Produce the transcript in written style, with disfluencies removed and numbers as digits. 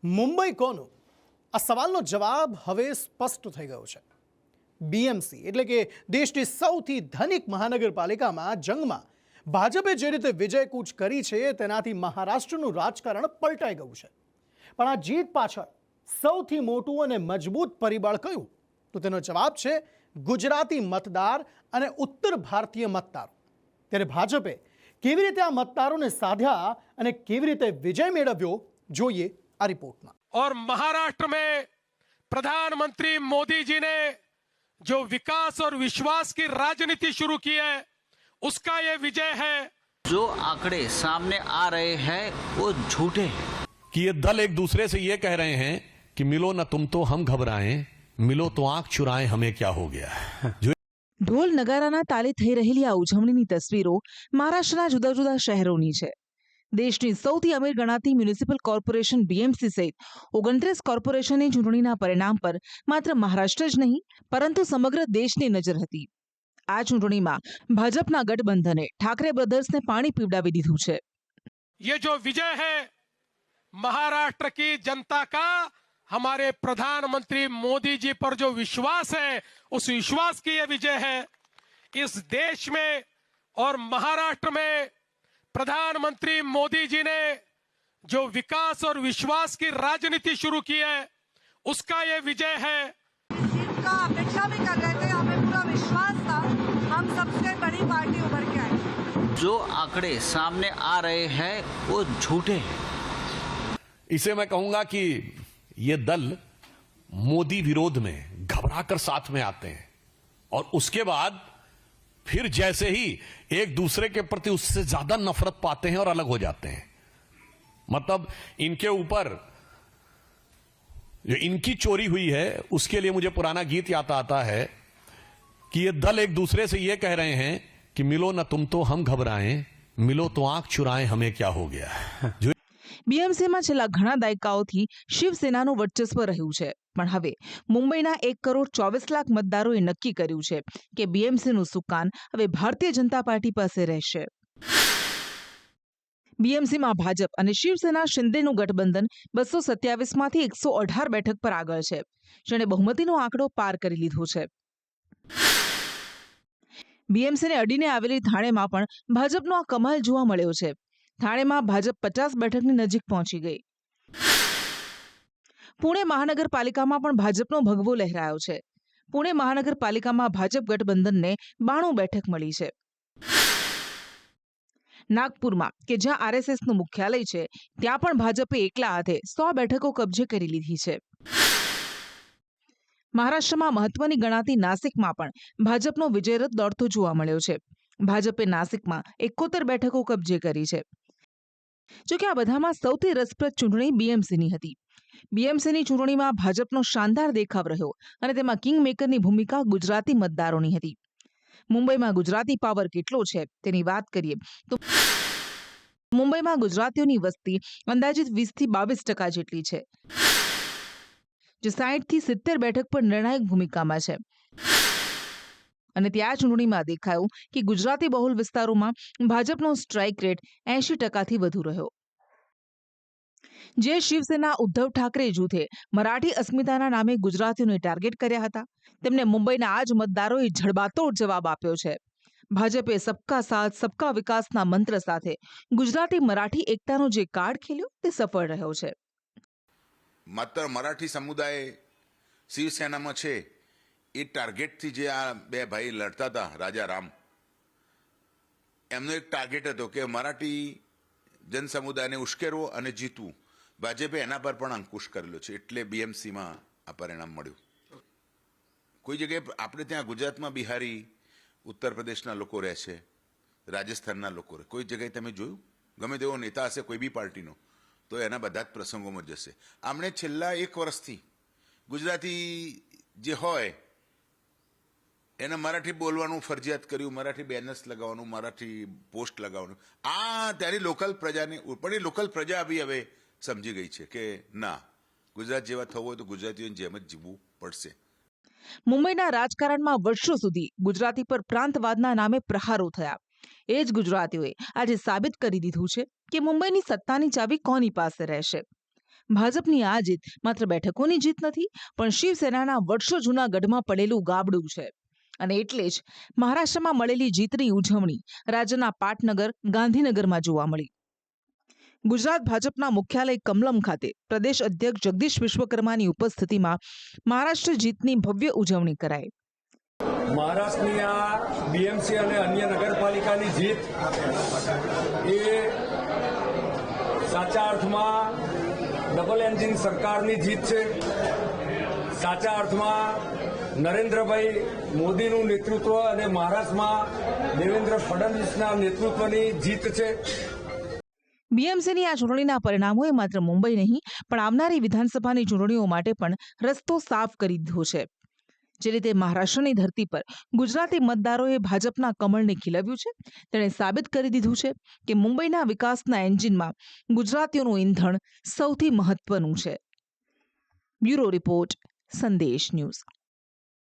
મુંબઈ કોનું? આ સવાલનો જવાબ હવે સ્પષ્ટ થઈ ગયો છે. બીએમસી એટલે કે દેશની સૌથી ધનિક મહાનગરપાલિકામાં જંગમાં ભાજપે જે રીતે વિજયકૂચ કરી છે તેનાથી મહારાષ્ટ્રનું રાજકારણ પલટાઈ ગયું છે. પણ આ જીત પાછળ સૌથી મોટું અને મજબૂત પરિબળ કયું? તો તેનો જવાબ છે ગુજરાતી મતદાર અને ઉત્તર ભારતીય મતદારો. ત્યારે ભાજપે કેવી રીતે આ મતદારોને સાધ્યા અને કેવી રીતે વિજય મેળવ્યો જોઈએ આ रिपोर्ट में। और महाराष्ट्र में प्रधानमंत्री मोदी जी ने जो विकास और विश्वास की राजनीति शुरू की है उसका ये विजय है। जो आंकड़े सामने आ रहे हैं वो झूठे हैं कि ये दल एक दूसरे से ये कह रहे हैं कि मिलो न तुम तो हम घबराएं, मिलो तो आंख चुराएं, हमें क्या हो गया। जो ઢોલ નગારાના તાલે થઈ રહેલી આ ઉજવણીની તસવીરો મહારાષ્ટ્રના જુદા જુદા શહેરોની છે. દેશની સૌથી અમીર ગણાતી મ્યુનિસિપલ કોર્પોરેશન બીએમસી સહિત 29 કોર્પોરેશનની ચૂંટણીના પરિણામ પર માત્ર મહારાષ્ટ્ર જ નહીં પરંતુ સમગ્ર દેશની નજર હતી. આ ચૂંટણીમાં ભાજપના ગઠબંધને ઠાકરે બ્રધર્સને પાણી પીવડાવી દીધું છે. ये जो विजय है महाराष्ट्र की जनता का हमारे प्रधानमंत्री मोदी जी पर जो विश्वास है उस विश्वास की ये विजय है। इस देश में और महाराष्ट्र में प्रधानमंत्री मोदी जी ने जो विकास और विश्वास की राजनीति शुरू की है उसका ये विजय है। जीत का अपेक्षा भी कर रहे थे, हमें पूरा विश्वास था, हम सबसे बड़ी पार्टी उभर के आई। जो आंकड़े सामने आ रहे हैं वो झूठे हैं। इसे मैं कहूंगा कि ये दल मोदी विरोध में घबराकर साथ में आते हैं और उसके बाद फिर जैसे ही एक दूसरे के प्रति उससे ज्यादा नफरत पाते हैं और अलग हो जाते हैं। मतलब इनके ऊपर जो इनकी चोरी हुई है उसके लिए मुझे पुराना गीत याद आता है कि ये दल एक दूसरे से ये कह रहे हैं कि मिलो न तुम तो हम घबराएं, मिलो तो आंख चुराएं, हमें क्या हो गया। जो બીએમસીમાં છેલ્લા ઘણા દાયકાઓથી શિવસેનાનું વર્ચસ્વ રહ્યું છે. પણ હવે મુંબઈના 1,24,00,000 મતદારોએ નક્કી કર્યું છે કે બીએમસીનું સુકાન હવે ભારતીય જનતા પાર્ટી પાસે રહેશે. બીએમસીમાં ભાજપ અને શિવસેના શિંદેનું ગઠબંધન 227માંથી 118 બેઠક પર આગળ છે, જેણે બહુમતીનો આંકડો પાર કરી લીધો છે. બીએમસીને અડીને આવેલી થાણેમાં પણ ભાજપનો આ કમાલ જોવા મળ્યો છે. થાણેમાં ભાજપ 50 બેઠકની નજીક પહોંચી ગઈ. પુણે મહાનગરપાલિકામાં પણ ભાજપનો ભગવો લહેરાયો છે. પુણે મહાનગરપાલિકામાં ભાજપ ગઠબંધનને 92 બેઠક મળી છે. નાગપુરમાં કે જ્યાં આરએસએસનું મુખ્યાલય છે ત્યાં પણ ભાજપે એકલા હાથે 100 બેઠકો કબજે કરી લીધી છે. મહારાષ્ટ્રમાં મહત્વની ગણાતી નાસિકમાં પણ ભાજપનો વિજયરથ દોડતો જોવા મળ્યો છે. ભાજપે નાસિકમાં 71 બેઠકો કબજે કરી છે. જોકે આ બધામાં સૌથી રસપ્રદ ચૂંટણી બીએમસીની હતી. બીએમસીની ચૂંટણીમાં ભાજપનો શાનદાર દેખાવ રહ્યો અને તેમાં કિંગ મેકરની ભૂમિકા ગુજરાતી મતદારોની હતી. મુંબઈમાં ગુજરાતી પાવર કેટલો છે તેની વાત કરીએ તો મુંબઈમાં ગુજરાતીઓની વસ્તી અંદાજિત 20થી 22% જેટલી છે, જે 60થી 70 બેઠક પર નિર્ણાયક ભૂમિકામાં છે. અને ત્યાં ચૂંટણીમાં દેખાયું કે ગુજરાતી બહુલ વિસ્તારોમાં ભાજપનો સ્ટ્રાઇક રેટ 80%થી વધુ રહ્યો. જે શિવસેના ઉદ્ધવ ઠાકરે જૂથે મરાઠી અસ્મિતાના નામે ગુજરાતીઓને ટાર્ગેટ કર્યા હતા, તેમને મુંબઈના આ જ મતદારોએ જડબાતોડ જવાબ આપ્યો છે. ભાજપે સબકા સાથ સબકા વિકાસના મંત્ર સાથે ગુજરાતી મરાઠી એકતાનો જે કાર્ડ ખેલ્યો તે સફળ રહ્યો છે. માત્ર મરાઠી સમુદાય શિવસેનામાં છે એ ટાર્ગેટથી જે આ બે ભાઈ લડતા હતા, રાજા રામ, એમનો એક ટાર્ગેટ હતો કે મરાઠી જનસમુદાયને ઉશ્કેરવો અને જીતવું. ભાજપે એના પર પણ અંકુશ કરેલો છે, એટલે બીએમસીમાં આ પરિણામ મળ્યું. કોઈ જગ્યાએ આપણે ત્યાં ગુજરાતમાં બિહારી, ઉત્તર પ્રદેશના લોકો રહે છે, રાજસ્થાનના લોકો રહે, કોઈ જગ્યાએ તમે જોયું ગમે તેવો નેતા હશે કોઈ બી પાર્ટીનો તો એના બધા જ પ્રસંગોમાં જશે. આમણે છેલ્લા 1 વર્ષથી ગુજરાતી જે હોય એને મરાઠી બોલવાનું ફરજિયાત કર્યું, મરાઠી બેનર્સ લગાવવાનું, મરાઠી પોસ્ટ લગાવવાનું. આ ત્યાંની લોકલ પ્રજાને પણ એ લોકલ પ્રજા બી હવે સમજી ગઈ છે કે ના, ગુજરાત જેવા થવું હોય તો ગુજરાતીઓની જેમ જ જીવવું પડશે. મુંબઈના રાજકારણમાં વર્ષો સુધી ગુજરાતી પર પ્રાંતવાદના નામે પ્રહારો થયા. એ જ ગુજરાતીઓએ આજે સાબિત કરી દીધું છે કે મુંબઈની સત્તાની ચાવી કોની પાસે રહેશે. ભાજપની આ જીત માત્ર બેઠકોની જીત નથી, પણ શિવસેનાના વર્ષો જૂના ગઢમાં પડેલું ગાબડું છે. અને એટલે જ મહારાષ્ટ્રમાં મળેલી જીતની ઉજવણી રાજ્યના પાટનગર ગાંધીનગરમાં જોવા મળી. ગુજરાત ભાજપના મુખ્યાલય કમલમ ખાતે પ્રદેશ અધ્યક્ષ જગદીશ વિશ્વકર્માની ઉપસ્થિતિમાં મહારાષ્ટ્ર જીતની ભવ્ય ઉજવણી કરાઈ. મહારાષ્ટ્રની આ બીએમસી અને અન્ય નગરપાલિકાની જીત એ સાચા અર્થમાં ડબલ એન્જિન સરકારની જીત છે. સાચા અર્થમાં નરેન્દ્રભાઈ મોદીનું નેતૃત્વ અને મહારાષ્ટ્રમાં દેવેન્દ્ર ફડણવીસના નેતૃત્વની જીત છે. બીએમસીની આ ચૂંટણીના પરિણામોએ માત્ર મુંબઈ નહીં, પણ આવનારી વિધાનસભાની ચૂંટણીઓ માટે પણ રસ્તો સાફ કરી દીધો છે. જે રીતે મહારાષ્ટ્રની ધરતી પર ગુજરાતી મતદારોએ ભાજપના કમળને ખીલવ્યું છે, તેણે સાબિત કરી દીધું છે કે મુંબઈના વિકાસના એન્જિનમાં ગુજરાતીઓનું ઈંધણ સૌથી મહત્વનું છે. બ્યુરો રિપોર્ટ, સંદેશ ન્યૂઝ.